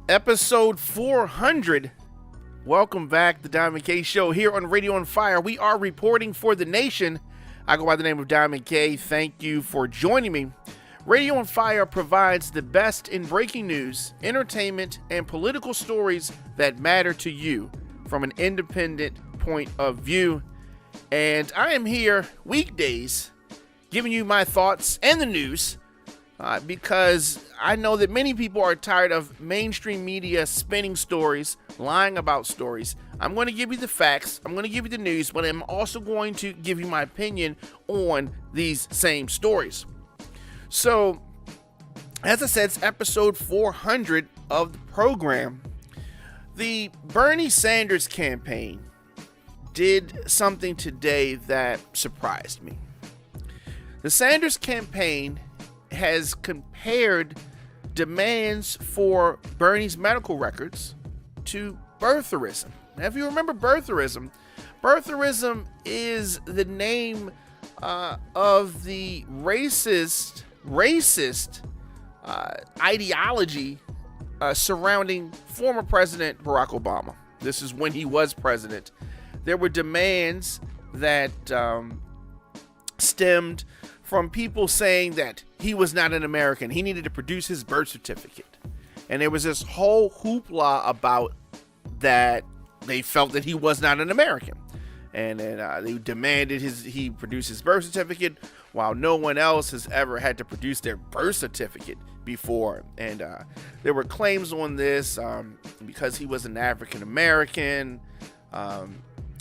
Episode 400. Welcome back, the Diamond K Show here on Radio on Fire. We are reporting for the nation. I go by the name of Diamond K. Thank you for joining me. Radio on Fire provides the best in breaking news, entertainment, and political stories that matter to you from an independent point of view. And I am here weekdays giving you my thoughts and the news because I know that many people are tired of mainstream media spinning stories, lying about stories. I'm going to give you the facts, I'm going to give you the news, but I'm also going to give you my opinion on these same stories. So, as I said, it's episode 400 of the program. The Bernie Sanders campaign did something today that surprised me. The Sanders campaign has compared demands for Bernie's medical records to birtherism. Now, if you remember birtherism is the name of the racist ideology surrounding former President Barack Obama. This is when he was president. There were demands that stemmed from people saying that he was not an American. He needed to produce his birth certificate. And there was this whole hoopla about that. They felt that he was not an American. And then they demanded he produce his birth certificate, while no one else has ever had to produce their birth certificate before. And there were claims on this because he was an African American,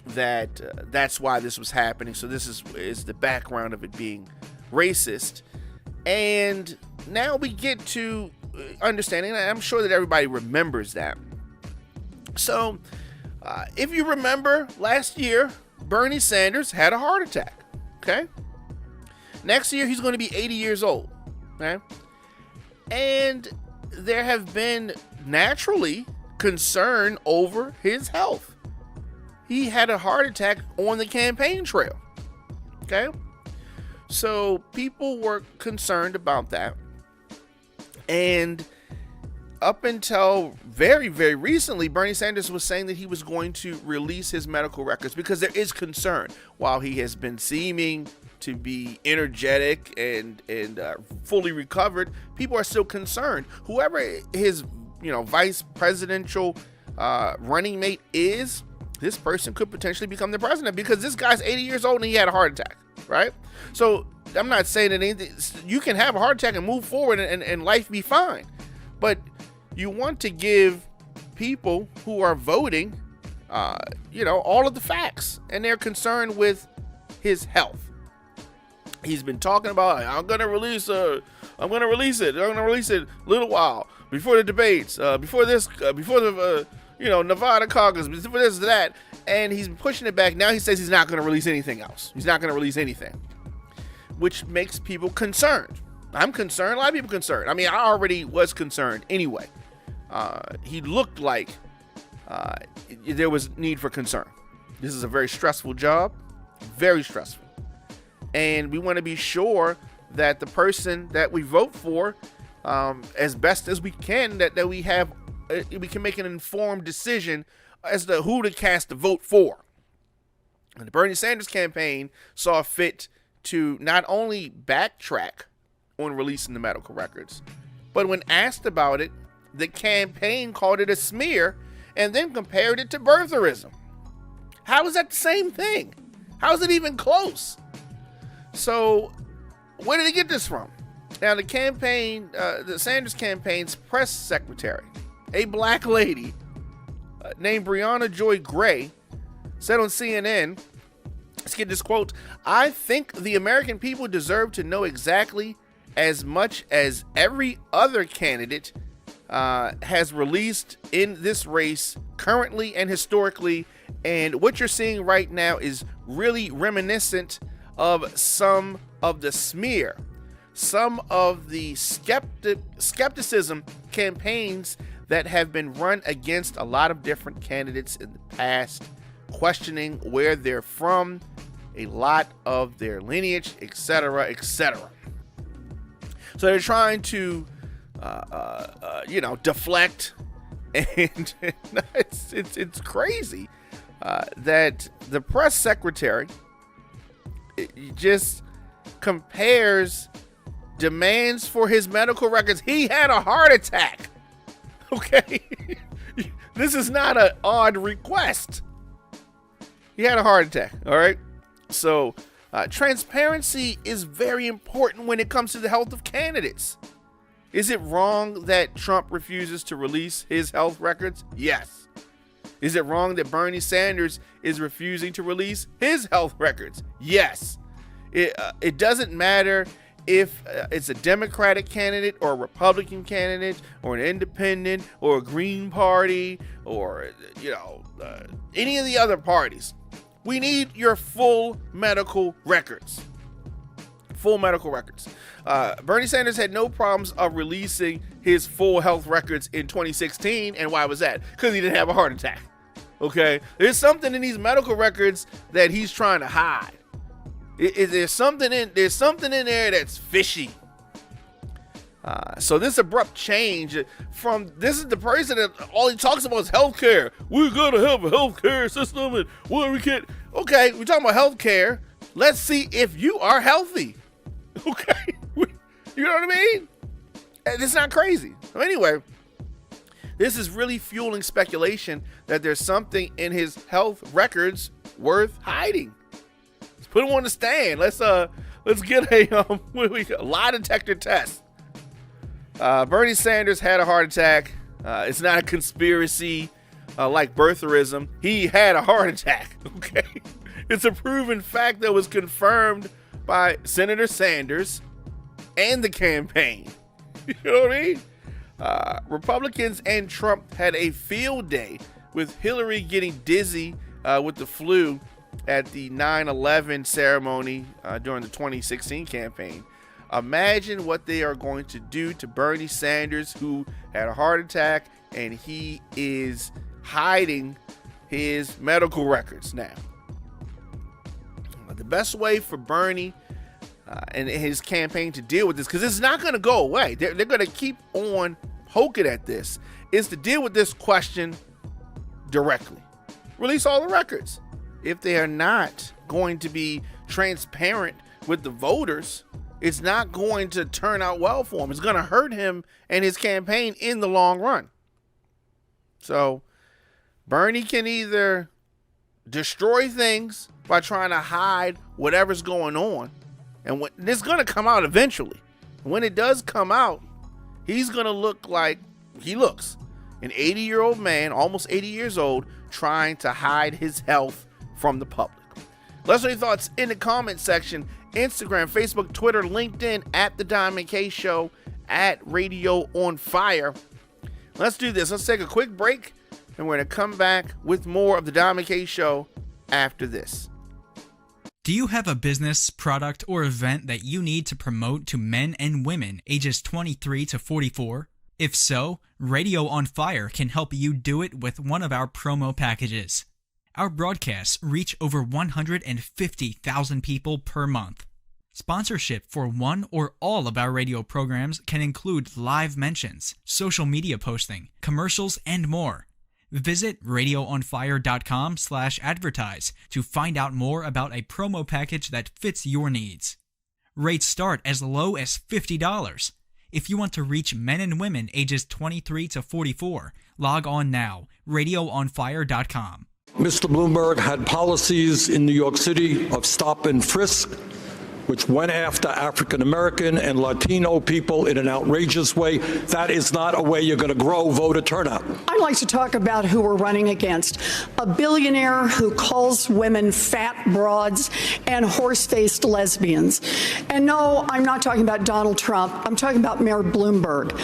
that's why this was happening. So this is the background of it being racist. And now we get to understanding, and I'm sure that everybody remembers that. So if you remember last year, Bernie Sanders had a heart attack. Okay. Next year, he's going to be 80 years old. Okay. And there have been naturally concern over his health. He had a heart attack on the campaign trail. Okay. So people were concerned about that. And up until very, very recently, Bernie Sanders was saying that he was going to release his medical records because there is concern. While he has been seeming to be energetic and fully recovered, people are still concerned. Whoever his vice presidential running mate is, this person could potentially become the president because this guy's 80 years old and he had a heart attack, right? So I'm not saying that anything, you can have a heart attack and move forward and life be fine. But you want to give people who are voting, all of the facts, and they're concerned with his health. He's been talking about, I'm gonna release it a little while before the debates, before the Nevada caucus, before this, that, and he's pushing it back. Now he says he's not going to release anything else. He's not going to release anything, which makes people concerned. I'm concerned. A lot of people concerned. I mean, I already was concerned anyway. He looked like there was need for concern. This is a very stressful job, very stressful. And we want to be sure that the person that we vote for, as best as we can, that we can make an informed decision as to who to cast the vote for. And the Bernie Sanders campaign saw fit to not only backtrack on releasing the medical records, but when asked about it, the campaign called it a smear and then compared it to birtherism. How is that the same thing? How is it even close? So where did they get this from? Now the Sanders campaign's press secretary, a black lady named Brianna Joy Gray, said on CNN, let's get this quote, "I think the American people deserve to know exactly as much as every other candidate has released in this race currently and historically, and what you're seeing right now is really reminiscent of some of the smear, some of the skepticism campaigns that have been run against a lot of different candidates in the past, questioning where they're from, a lot of their lineage, etc., etc." So they're trying to, deflect And it's crazy that the press secretary just compares demands for his medical records. He had a heart attack. Okay. This is not an odd request. He had a heart attack. All right. So transparency is very important when it comes to the health of candidates. Is it wrong that Trump refuses to release his health records? Yes. Is it wrong that Bernie Sanders is refusing to release his health records? Yes. It doesn't matter if it's a Democratic candidate or a Republican candidate or an independent or a Green Party or, any of the other parties. We need your full medical records. Full medical records. Bernie Sanders had no problems of releasing his full health records in 2016. And why was that? Because he didn't have a heart attack. Okay? There's something in these medical records that he's trying to hide. There's something in there that's fishy. So this abrupt change from this is the person that all he talks about is healthcare. We're gonna have a healthcare system, and what we can't. Okay, we're talking about healthcare. Let's see if you are healthy. Okay, you know what I mean? And it's not crazy. So anyway, this is really fueling speculation that there's something in his health records worth hiding. Let's put him on the stand. Let's get a lie detector test. Bernie Sanders had a heart attack. It's not a conspiracy like birtherism. He had a heart attack. Okay, it's a proven fact that was confirmed by Senator Sanders and the campaign. You know what I mean? Republicans and Trump had a field day with Hillary getting dizzy with the flu at the 9/11 ceremony during the 2016 campaign. Imagine what they are going to do to Bernie Sanders, who had a heart attack, and he is hiding his medical records now. The best way for Bernie and his campaign to deal with this, because it's not going to go away, they're going to keep on poking at this, is to deal with this question directly. Release all the records. If they are not going to be transparent with the voters, it's not going to turn out well for him. It's going to hurt him and his campaign in the long run. So Bernie can either destroy things by trying to hide whatever's going on, and it's going to come out eventually. When it does come out, he's going to look like he looks, an 80-year-old man, almost 80 years old, trying to hide his health from the public. Let us know your thoughts in the comment section. Instagram, Facebook, Twitter, LinkedIn, at The Diamond K Show, at Radio on Fire. Let's do this. Let's take a quick break, and we're going to come back with more of The Diamond K Show after this. Do you have a business, product, or event that you need to promote to men and women ages 23 to 44? If so, Radio on Fire can help you do it with one of our promo packages. Our broadcasts reach over 150,000 people per month. Sponsorship for one or all of our radio programs can include live mentions, social media posting, commercials, and more. Visit radioonfire.com/advertise to find out more about a promo package that fits your needs. Rates start as low as $50. If you want to reach men and women ages 23 to 44, log on now, radioonfire.com. Mr. Bloomberg had policies in New York City of stop and frisk, which went after African American and Latino people in an outrageous way. That is not a way you're going to grow voter turnout. I'd like to talk about who we're running against. A billionaire who calls women fat broads and horse-faced lesbians. And no, I'm not talking about Donald Trump. I'm talking about Mayor Bloomberg.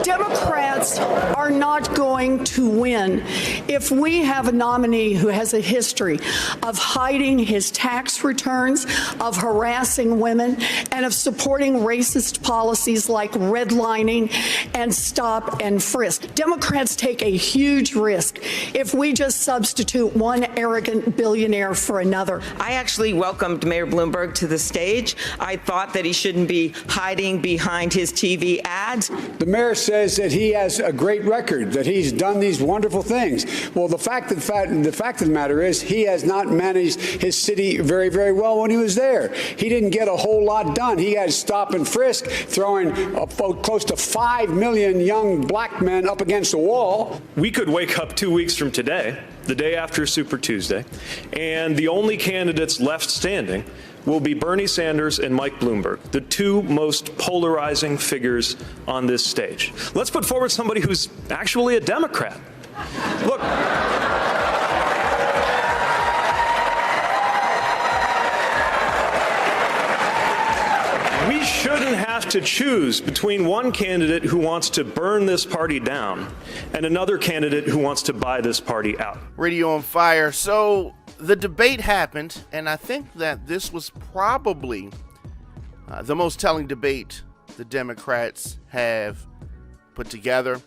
Democrats are not going to win if we have a nominee who has a history of hiding his tax returns, of harassing harassing women and of supporting racist policies like redlining and stop and frisk. Democrats take a huge risk if we just substitute one arrogant billionaire for another. I actually welcomed Mayor Bloomberg to the stage. I thought that he shouldn't be hiding behind his TV ads. The mayor says that he has a great record, that he's done these wonderful things. Well, the fact of the matter is he has not managed his city very, very well when he was there. He didn't get a whole lot done. He had stop and frisk, throwing close to 5 million young black men up against the wall. We could wake up 2 weeks from today, the day after Super Tuesday, and the only candidates left standing will be Bernie Sanders and Mike Bloomberg, the two most polarizing figures on this stage. Let's put forward somebody who's actually a Democrat. Look. We shouldn't have to choose between one candidate who wants to burn this party down and another candidate who wants to buy this party out. Radio on Fire. So the debate happened, and I think that this was probably the most telling debate the Democrats have put together.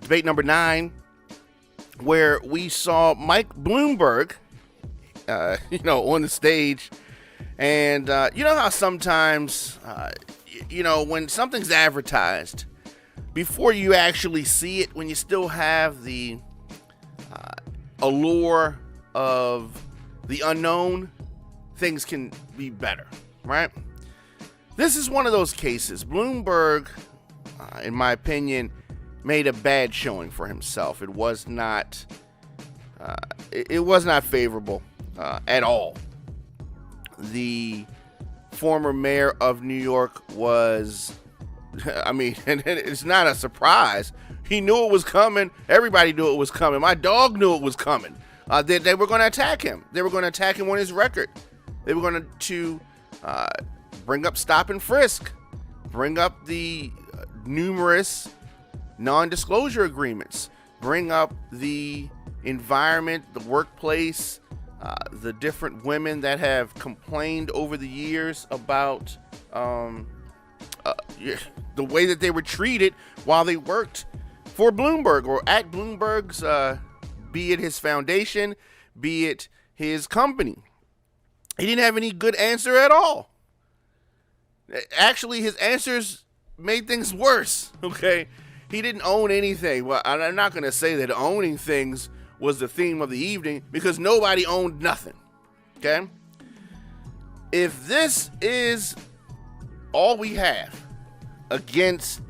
Debate number 9, where we saw Mike Bloomberg, on the stage. And you know how sometimes, when something's advertised, before you actually see it, when you still have the allure of the unknown, things can be better, right? This is one of those cases. Bloomberg, in my opinion, made a bad showing for himself. It was not favorable at all. The former mayor of New York was, and it's not a surprise. He knew it was coming. Everybody knew it was coming. My dog knew it was coming. They were going to attack him. They were going to attack him on his record. They were going to bring up stop and frisk, bring up the numerous non-disclosure agreements, bring up the environment, the workplace, the different women that have complained over the years about the way that they were treated while they worked for Bloomberg or at Bloomberg's, be it his foundation, be it his company. He didn't have any good answer at all. Actually, his answers made things worse, okay? He didn't own anything. Well, I'm not going to say that owning things was the theme of the evening because nobody owned nothing, okay? If this is all we have against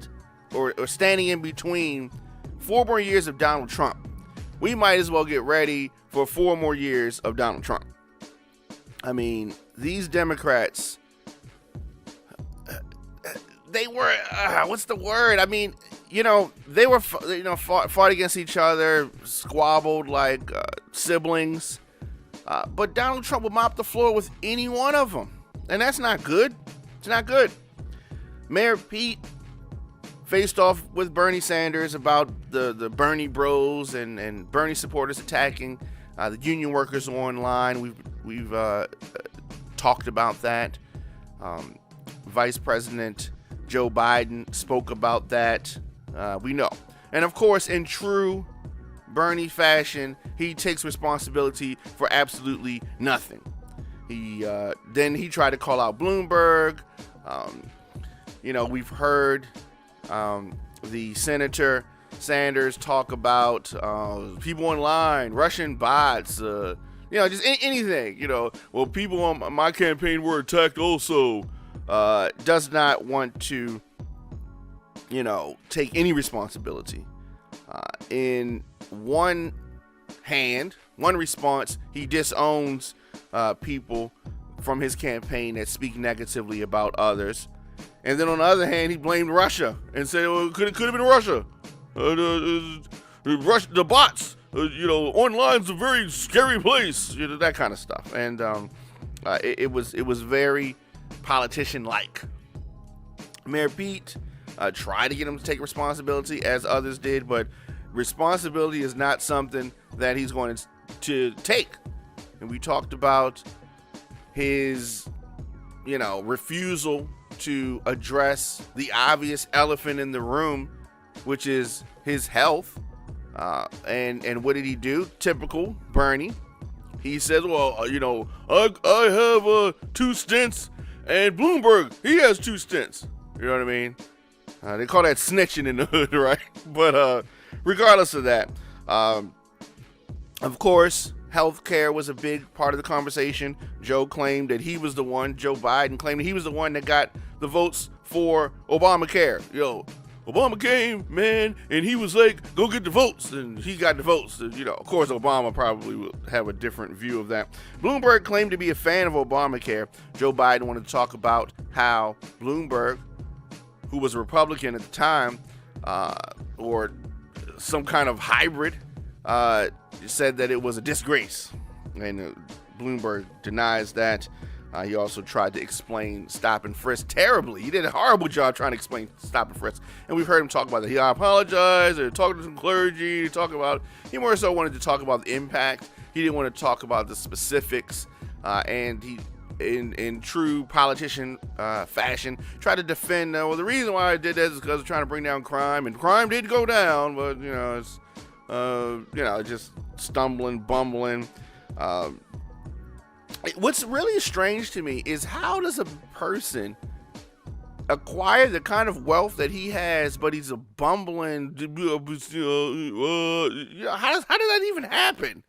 or standing in between 4 more years of Donald Trump, we might as well get ready for 4 more years of Donald Trump. I mean, these Democrats, they were, what's the word? I mean, they were, fought against each other, squabbled like siblings. But Donald Trump would mop the floor with any one of them. And that's not good. It's not good. Mayor Pete faced off with Bernie Sanders about the Bernie bros and Bernie supporters attacking the union workers online. We've talked about that. Vice President Joe Biden spoke about that. We know. And of course, in true Bernie fashion, he takes responsibility for absolutely nothing. Then he tried to call out Bloomberg. We've heard the Senator Sanders talk about people online, Russian bots, just anything. Well, people on my campaign were attacked also. Does not want to, take any responsibility. In one response, he disowns people from his campaign that speak negatively about others. And then on the other hand, he blamed Russia and said, well, it could have been Russia. The bots, online's a very scary place, that kind of stuff. And it was very politician-like. Mayor Pete tried to get him to take responsibility, as others did, but responsibility is not something that he's going to take. And we talked about his refusal to address the obvious elephant in the room, which is his health. And what did he do? Typical Bernie. He says, well, I have 2 stents, and Bloomberg, he has 2 stents. You know what I mean? They call that snitching in the hood, right? But regardless of that, of course, healthcare was a big part of the conversation. Joe Biden claimed that he was the one that got the votes for Obamacare. Obama came, man, and he was like, go get the votes, and he got the votes. Of course, Obama probably would have a different view of that. Bloomberg claimed to be a fan of Obamacare. Joe Biden wanted to talk about how Bloomberg, who was a Republican at the time, or some kind of hybrid, said that it was a disgrace. And Bloomberg denies that. He also tried to explain stop and frisk terribly. He did a horrible job trying to explain stop and frisk. And we've heard him talk about that. He apologized, or talking to some clergy, he more so wanted to talk about the impact. He didn't want to talk about the specifics. And he, in true politician fashion, tried to defend, the reason why I did that is because I'm trying to bring down crime. And crime did go down, but, it's, just stumbling, bumbling. What's really strange to me is, how does a person acquire the kind of wealth that he has, but he's a bumbling, how does that even happen?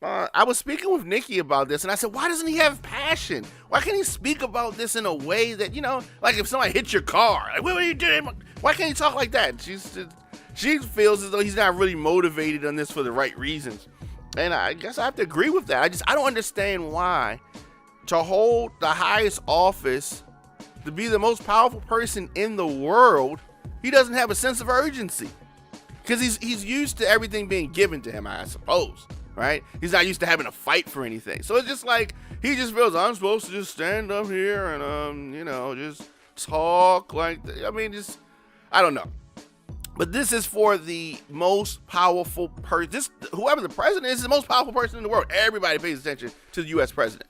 I was speaking with Nikki about this, and I said, why doesn't he have passion? Why can't he speak about this in a way that, like if somebody hits your car, like, what are you doing? Why can't he talk like that? She feels as though he's not really motivated on this for the right reasons. And I guess I have to agree with that. I don't understand why, to hold the highest office, to be the most powerful person in the world, he doesn't have a sense of urgency. Because he's used to everything being given to him, I suppose, right? He's not used to having to fight for anything. So it's just like, he just feels, I'm supposed to just stand up here and, just talk like, I don't know. But this is for the most powerful person. Whoever the president is the most powerful person in the world. Everybody pays attention to the U.S. president.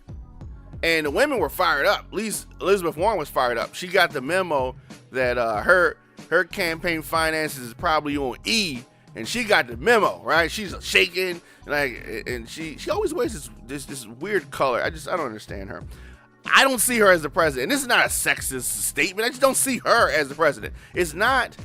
And the women were fired up. At least Elizabeth Warren was fired up. She got the memo that her campaign finances is probably on E, and she got the memo, right? She's shaking, and she always wears this weird color. I don't understand her. I don't see her as the president. And this is not a sexist statement. I just don't see her as the president. It's not.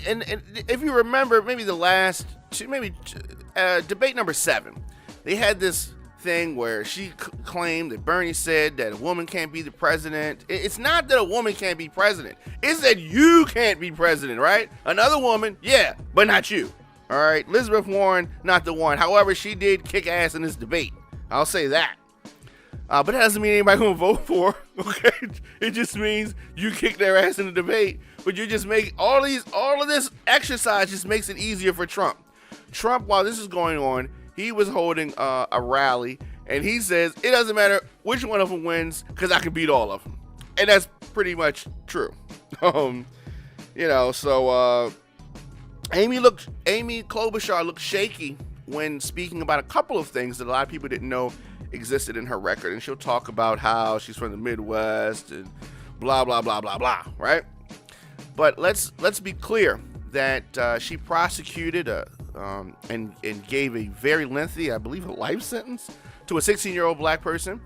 And if you remember, maybe the last debate number 7, they had this thing where she claimed that Bernie said that a woman can't be the president. It's not that a woman can't be president. It's that you can't be president, right? Another woman, yeah, but not you. All right, Elizabeth Warren, not the one. However, she did kick ass in this debate. I'll say that. But that doesn't mean anybody gonna vote for her, okay? It just means you kick their ass in the debate, but you just make all of this exercise just makes it easier for Trump. Trump, while this is going on, he was holding a rally, and he says it doesn't matter which one of them wins because I can beat all of them, and that's pretty much true. So Amy Klobuchar looked shaky when speaking about a couple of things that a lot of people didn't know existed in her record, and she'll talk about how she's from the Midwest and blah blah blah blah blah, right? But let's be clear that she prosecuted and gave a very lengthy, I believe, a life sentence to a 16-year-old black person.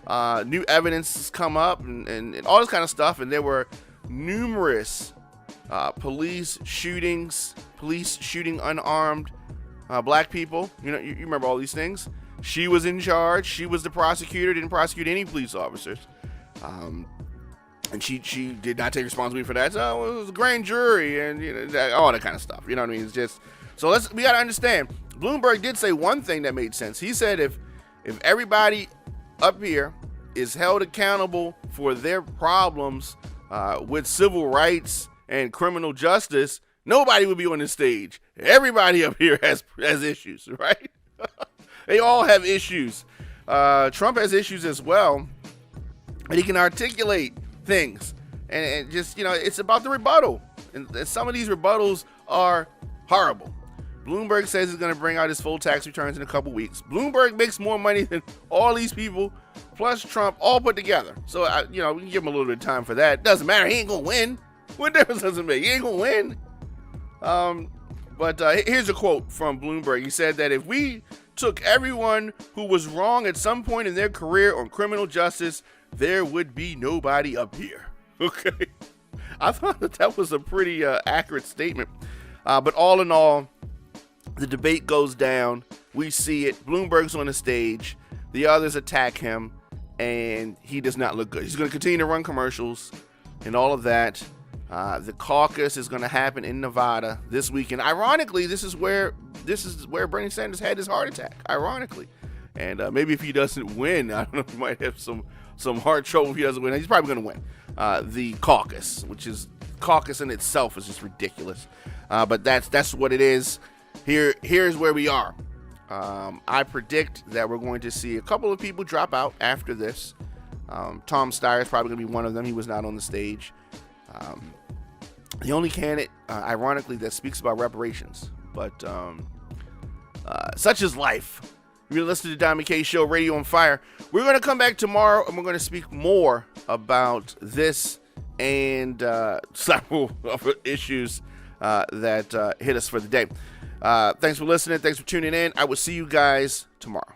New evidence has come up and all this kind of stuff, and there were numerous police shooting unarmed black people. You remember all these things. She was in charge. She was the prosecutor. Didn't prosecute any police officers, and she did not take responsibility for that. So it was a grand jury and all that kind of stuff. You know what I mean? It's just so we got to understand. Bloomberg did say one thing that made sense. He said if everybody up here is held accountable for their problems with civil rights and criminal justice, nobody would be on this stage. Everybody up here has issues, right? They all have issues. Trump has issues as well, and he can articulate things. And just, it's about the rebuttal. And some of these rebuttals are horrible. Bloomberg says he's going to bring out his full tax returns in a couple weeks. Bloomberg makes more money than all these people, plus Trump, all put together. So, we can give him a little bit of time for that. Doesn't matter. He ain't going to win. What difference does it make? He ain't going to win. But here's a quote from Bloomberg. He said that if we took everyone who was wrong at some point in their career on criminal justice, there would be nobody up here. Okay. I thought that was a pretty accurate statement. But all in all, the debate goes down. We see it. Bloomberg's on the stage. The others attack him, and he does not look good. He's going to continue to run commercials and all of that. The caucus is going to happen in Nevada this weekend. Ironically, this is where Bernie Sanders had his heart attack. Ironically, and maybe if he doesn't win, I don't know, he might have some heart trouble if he doesn't win. He's probably going to win the caucus, which is caucus in itself is just ridiculous. But that's what it is. Here's where we are. I predict that we're going to see a couple of people drop out after this. Tom Steyer is probably going to be one of them. He was not on the stage. The only candidate, ironically, that speaks about reparations. But such is life. You're listening to Diamond K Show, Radio on Fire. We're going to come back tomorrow, and we're going to speak more about this and several other issues that hit us for the day. Thanks for listening. Thanks for tuning in. I will see you guys tomorrow.